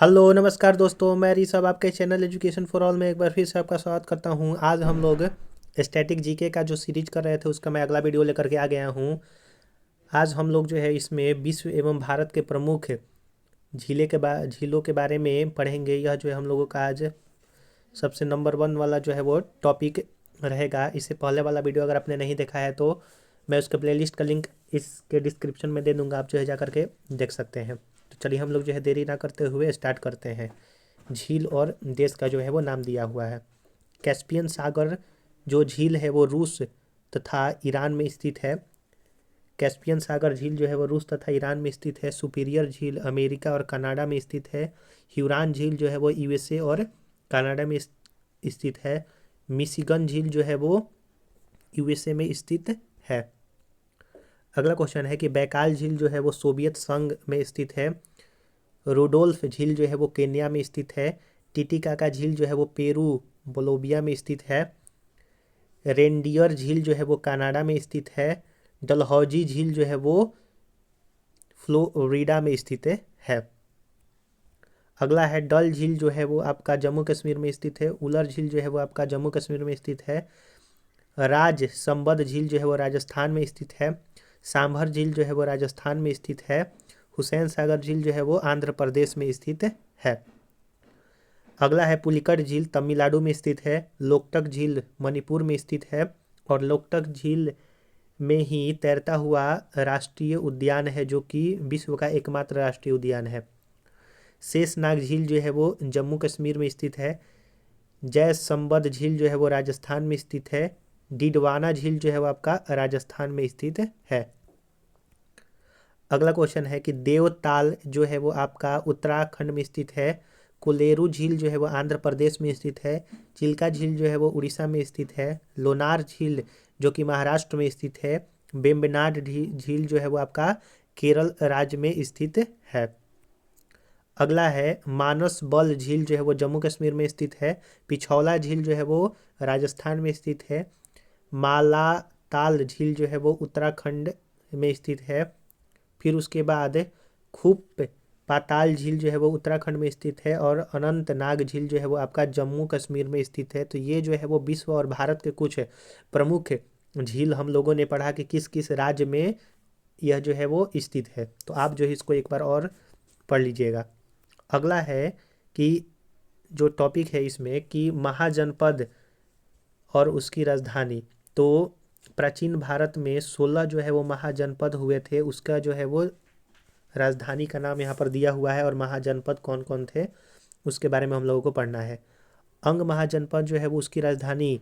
Hello नमस्कार दोस्तों, मैं ऋषभ आपके चैनल एजुकेशन फॉर ऑल में एक बार फिर से आपका स्वागत करता हूं। आज हम लोग स्टैटिक जीके का जो सीरीज कर रहे थे उसका मैं अगला वीडियो लेकर के आ गया हूं। आज हम लोग जो है इसमें विश्व एवं भारत के प्रमुख झीलों के बारे में पढ़ेंगे। यह जो है हम लोगों का आज सबसे नंबर वन वाला जो है वो टॉपिक रहेगा। इससे पहले वाला वीडियो अगर आपने नहीं देखा है तो मैं उसके प्लेलिस्ट का लिंक इसके डिस्क्रिप्शन में दे दूंगा, आप जो है जा करके देख सकते हैं। तो चलिए हम लोग जो है देरी ना करते हुए स्टार्ट करते हैं। झील और देश का जो है वो नाम दिया हुआ है। कैस्पियन सागर जो झील है वो रूस तथा ईरान में स्थित है। कैस्पियन सागर झील जो है वो रूस तथा ईरान में स्थित है। सुपीरियर झील अमेरिका और कनाडा में स्थित है। ह्यूरॉन झील जो है वो यूएसए और कनाडा में स्थित है। मिशिगन झील जो है वो यूएसए में स्थित है। अगला क्वेश्चन है कि बैकाल झील जो है वो सोवियत संघ में स्थित है। रुडोल्फ झील जो है वो केन्या में स्थित है। टिटिकाका झील जो है वो पेरू बोलोविया में स्थित है। रेनडियर झील जो है वो कनाडा में स्थित है। डलहौजी झील जो है वो फ्लोरिडा में स्थित है। अगला है डल झील जो है वो आपका जम्मू कश्मीर में स्थित है। उलर झील जो है वो आपका जम्मू कश्मीर में स्थित है। राज संबद झील जो है वो राजस्थान में स्थित है। सांभर झील जो है वो राजस्थान में स्थित है। हुसैन सागर झील जो है वो आंध्र प्रदेश में स्थित है। अगला है पुलिकट झील तमिलनाडु में स्थित है। लोकटक झील मणिपुर में स्थित है और लोकटक झील में ही तैरता हुआ राष्ट्रीय उद्यान है जो कि विश्व का एकमात्र राष्ट्रीय उद्यान है। शेषनाग झील जो है वो जम्मू कश्मीर में स्थित है। जय संबद झील जो है वो राजस्थान में स्थित है। डिडवाना झील जो है वो आपका राजस्थान में स्थित है। अगला क्वेश्चन है कि देवताल जो है वो आपका उत्तराखंड में स्थित है। कोलेरू झील जो है वो आंध्र प्रदेश में स्थित है। चिल्का झील जो है वो उड़ीसा में स्थित है। लोनार झील जो कि महाराष्ट्र में स्थित है। बेम्बनाड झील जो है वो आपका केरल राज्य में स्थित है। अगला है मानस बल झील जो है वो जम्मू कश्मीर में स्थित है। पिछौला झील जो है वो राजस्थान में स्थित है। मालाताल झील जो है वो उत्तराखंड में स्थित है। फिर उसके बाद खूप पाताल झील जो है वो उत्तराखंड में स्थित है और अनंतनाग झील जो है वो आपका जम्मू कश्मीर में स्थित है। तो ये जो है वो विश्व और भारत के कुछ प्रमुख झील हम लोगों ने पढ़ा कि किस किस राज्य में यह जो है वो स्थित है। तो आप जो है इसको एक बार और पढ़ लीजिएगा। अगला है कि जो टॉपिक है इसमें कि महाजनपद और उसकी राजधानी। तो प्राचीन भारत में 16 जो है वो महाजनपद हुए थे, उसका जो है वो राजधानी का नाम यहाँ पर दिया हुआ है और महाजनपद कौन कौन थे उसके बारे में हम लोगों को पढ़ना है। अंग महाजनपद जो है वो उसकी राजधानी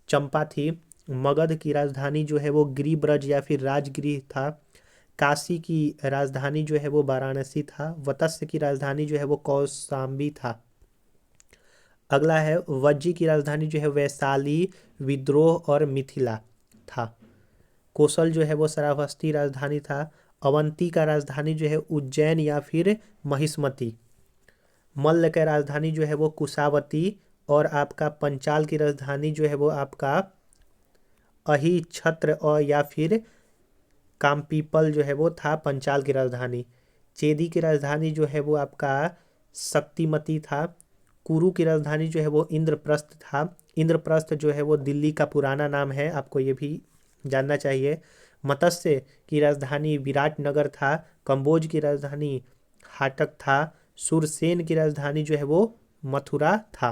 चंपा थी। मगध की राजधानी जो है वो गिरिब्रज या फिर राजगिरी था। काशी की राजधानी जो है वो वाराणसी था। वत्स्य की राजधानी जो है वो कौशाम्बी था। अगला है वज्जी की राजधानी जो है वैशाली, विद्रोह और मिथिला था। कौशल जो है वो श्रावस्ती राजधानी था। अवंती का राजधानी जो है उज्जैन या फिर महिष्मती। मल्ल का राजधानी जो है वो कुशावती और आपका पंचाल की राजधानी जो है वो आपका अहि छत्र और या फिर कामपीपल जो है वो था पंचाल की राजधानी। चेदी की राजधानी जो है वो आपका शक्तिमती था। कुरु की राजधानी जो है वो इंद्रप्रस्थ था। इंद्रप्रस्थ जो है वो दिल्ली का पुराना नाम है, आपको ये भी जानना चाहिए। मत्स्य की राजधानी विराटनगर था। कंबोज की राजधानी हाटक था। सुरसेन की राजधानी जो है वो मथुरा था।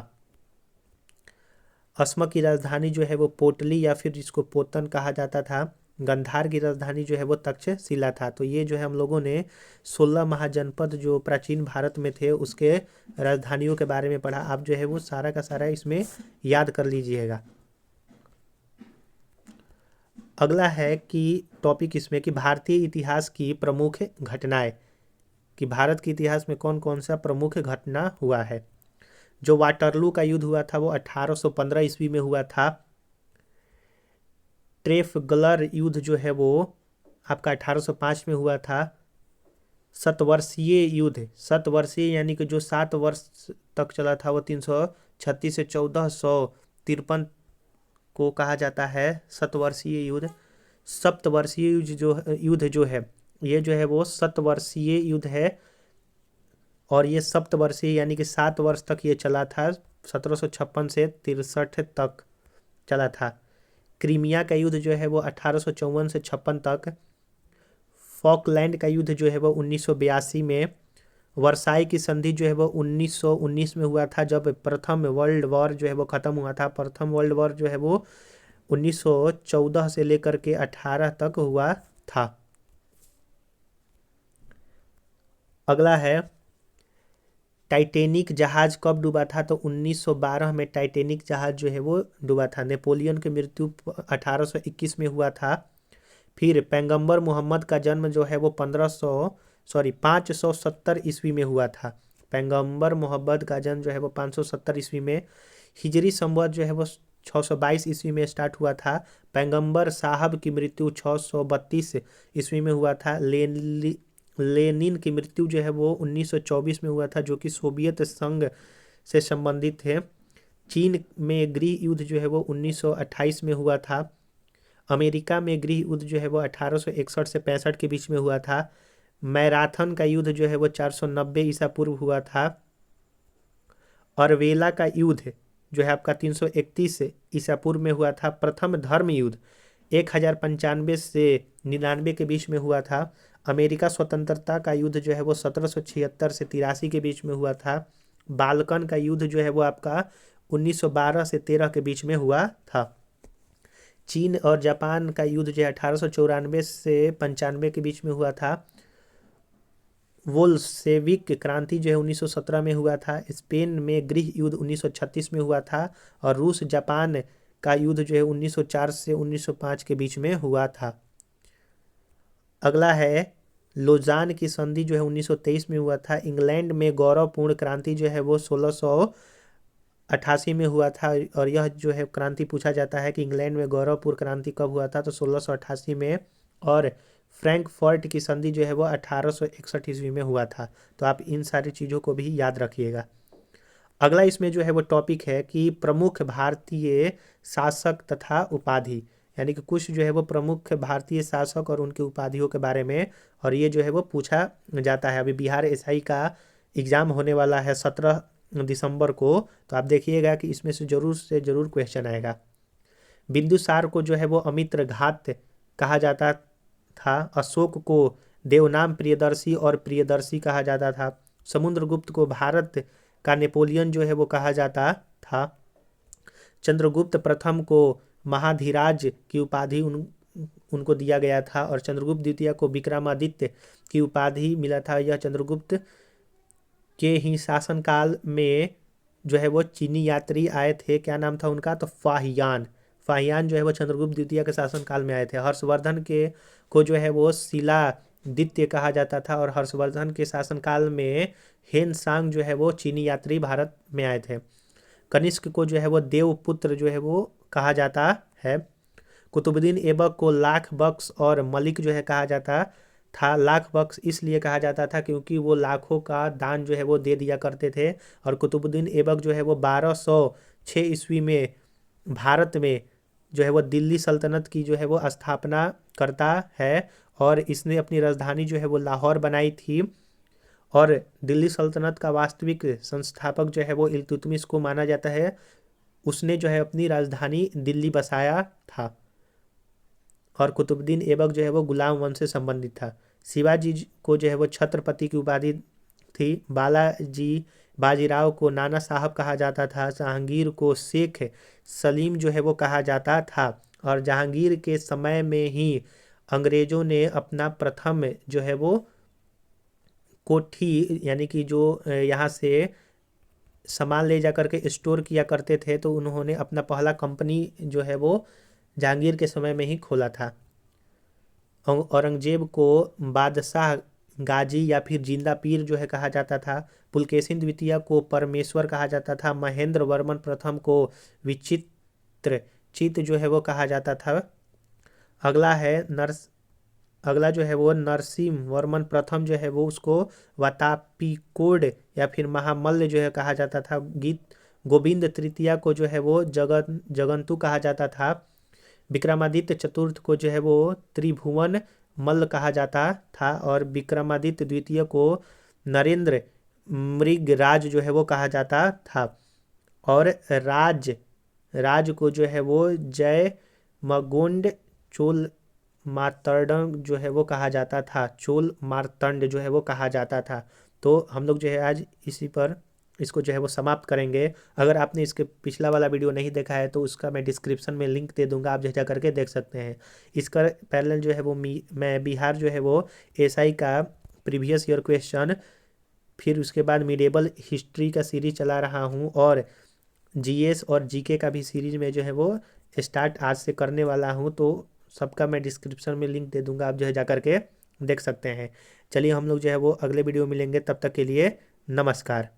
अस्म की राजधानी जो है वो पोटली या फिर जिसको पोतन कहा जाता था। गंधार की राजधानी जो है वो तक्षशिला था। तो ये जो है हम लोगों ने 16 महाजनपद जो प्राचीन भारत में थे उसके राजधानियों के बारे में पढ़ा। आप जो है वो सारा का सारा इसमें याद कर लीजिएगा। अगला है कि टॉपिक इसमें कि भारतीय इतिहास की प्रमुख घटनाएं, कि भारत के इतिहास में कौन कौन सा प्रमुख घटना हुआ है। जो वाटरलू का युद्ध हुआ था वो 1815 ईस्वी में हुआ था। ट्रेफगलर युद्ध जो है वो आपका 1805 में हुआ था। शतवर्षीय युद्ध, शतवर्षीय यानी कि जो 7 वर्ष तक चला था वो 336 से 1453 को कहा जाता है शतवर्षीय युद्ध। सप्तवर्षीय युद्ध जो है ये जो है वो शतवर्षीय युद्ध है। और ये सप्तवर्षीय यानी कि 7 वर्ष तक ये चला था, 1756 से 63 तक चला था। क्रीमिया का युद्ध जो है वो 1854 से 56 तक। फॉकलैंड का युद्ध जो है वो 1982 में। वर्साई की संधि जो है वो 1919 में हुआ था, जब प्रथम वर्ल्ड वॉर जो है वो खत्म हुआ था। प्रथम वर्ल्ड वॉर जो है वो 1914 से लेकर के 18 तक हुआ था। अगला है टाइटेनिक जहाज कब डूबा था, तो 1912 में टाइटेनिक जहाज जो है वो डूबा था। नेपोलियन की मृत्यु 1821 में हुआ था। फिर पैगंबर मोहम्मद का जन्म जो है वो 570 ईस्वी में हुआ था। पैगंबर मोहम्मद का जन्म जो है वो 570 ईस्वी में। हिजरी संवत जो है वो 622 ईस्वी में स्टार्ट हुआ था। पैगंबर साहब की मृत्यु 632 ईस्वी में हुआ था। लेनिन की मृत्यु जो है वो 1924 में हुआ था, जो कि सोवियत संघ से संबंधित है। चीन में गृह युद्ध जो है वो 1928 में हुआ था। अमेरिका में गृह युद्ध जो है वो 1861 से 65 के बीच में हुआ था। मैराथन का युद्ध जो है वो 490 ईसा पूर्व हुआ था। अरवेला का युद्ध जो है आपका 331 ईसा पूर्व में हुआ था। प्रथम धर्म युद्ध 1095 से 99 के बीच में हुआ था। अमेरिका स्वतंत्रता का युद्ध जो है वो 1776 से 83 के बीच में हुआ था। बाल्कन का युद्ध जो है वो आपका 1912 से 13 के बीच में हुआ था। चीन और जापान का युद्ध जो है 1894 से 95 के बीच में हुआ था। वोल्शेविक क्रांति जो है 1917 में हुआ था। स्पेन में गृह युद्ध 1936 में हुआ था। और रूस जापान का युद्ध जो है 1904 से 1905 के बीच में हुआ था। अगला है लोजान की संधि जो है 1923 में हुआ था। इंग्लैंड में गौरवपूर्ण क्रांति जो है वो 1688 में हुआ था। और यह जो है क्रांति पूछा जाता है कि इंग्लैंड में गौरवपूर्ण क्रांति कब हुआ था, तो 1688 में। और फ्रैंकफर्ट की संधि जो है वो 1861 ईस्वी में हुआ था। तो आप इन सारी चीज़ों को भी याद रखिएगा। अगला इसमें जो है वो टॉपिक है कि प्रमुख भारतीय शासक तथा उपाधि, यानी कि कुछ जो है वो प्रमुख भारतीय शासक और उनकी उपाधियों के बारे में। और ये जो है वो पूछा जाता है। अभी बिहार एसआई का एग्ज़ाम होने वाला है 17 दिसंबर को, तो आप देखिएगा कि इसमें से ज़रूर क्वेश्चन आएगा। बिंदुसार को जो है वो अमित्र घात कहा जाता था। अशोक को देवनाम प्रियदर्शी और प्रियदर्शी कहा जाता था। समुद्रगुप्त को भारत का नेपोलियन जो है वो कहा जाता था। चंद्रगुप्त प्रथम को महाधीराज की उपाधि उनको दिया गया था। और चंद्रगुप्त द्वितीय को विक्रमादित्य की उपाधि मिला था। यह चंद्रगुप्त के ही शासनकाल में जो है वो चीनी यात्री आए थे। क्या नाम था उनका, तो फाहियान। फाहियान जो है वो चंद्रगुप्त द्वितीय के शासनकाल में आए थे। हर्षवर्धन के को जो है वो शिलादित्य कहा जाता था। और हर्षवर्धन के शासनकाल में हेनसांग जो है वो चीनी यात्री भारत में आए थे। कनिष्क को जो है वो देवपुत्र जो है वो कहा जाता है। कुतुबुद्दीन ऐबक को लाख बख्श और मलिक जो है कहा जाता था। लाख बख्श इसलिए कहा जाता था क्योंकि वो लाखों का दान जो है वो दे दिया करते थे। और कुतुबुद्दीन ऐबक जो है वो 1206 ईस्वी में भारत में जो है वो दिल्ली सल्तनत की जो है वो स्थापना करता है। और इसने अपनी राजधानी जो है वो लाहौर बनाई थी। और दिल्ली सल्तनत का वास्तविक संस्थापक जो है वो इल्तुतमिश को माना जाता है। उसने जो है अपनी राजधानी दिल्ली बसाया था। और कुतुबुद्दीन ऐबक जो है वो गुलाम वंश से संबंधित था। शिवाजी को जो है वो छत्रपति की उपाधि थी। बाजीराव को नाना साहब कहा जाता था। जहांगीर को शेख सलीम जो है वो कहा जाता था। और जहांगीर के समय में ही अंग्रेजों ने अपना प्रथम जो है वो कोठी, यानी कि जो यहाँ से सामान ले जा करके स्टोर किया करते थे, तो उन्होंने अपना पहला कंपनी जो है वो जहांगीर के समय में ही खोला था। औरंगजेब को बादशाह गाजी या फिर जिंदा पीर जो है कहा जाता था। पुलकेशिन द्वितीय को परमेश्वर कहा जाता था। महेंद्र वर्मन प्रथम को विचित्र चित्त जो है वो कहा जाता था। अगला जो है वो नरसिंह वर्मन प्रथम जो है वो उसको वातापीकोड या फिर महामल्ल जो है कहा जाता था। गोविंद तृतीया को जो है वो जगंतु कहा जाता था। विक्रमादित्य चतुर्थ को जो है वो त्रिभुवन मल्ल कहा जाता था। और विक्रमादित्य द्वितीय को नरेंद्र मृगराज जो है वो कहा जाता था। और राज राज को जो है वो जय मगुंड चोल मार्तंड जो है वो कहा जाता था। चोल मार्तंड जो है वो कहा जाता था। तो हम लोग जो है आज इसी पर इसको जो है वो समाप्त करेंगे। अगर आपने इसके पिछला वाला वीडियो नहीं देखा है तो उसका मैं डिस्क्रिप्शन में लिंक दे दूंगा, आप जा करके देख सकते हैं। इसका पैरेलल जो है वो मैं बिहार जो है वो एसआई का प्रीवियस ईयर क्वेश्चन, फिर उसके बाद मिडेबल हिस्ट्री का सीरीज चला रहा हूँ, और जीएस और जीके का भी सीरीज में जो है वो स्टार्ट आज से करने वाला हूँ। तो सबका मैं डिस्क्रिप्शन में लिंक दे दूंगा, आप जो है जा करके देख सकते हैं। चलिए हम लोग जो है वो अगले वीडियो में मिलेंगे, तब तक के लिए नमस्कार।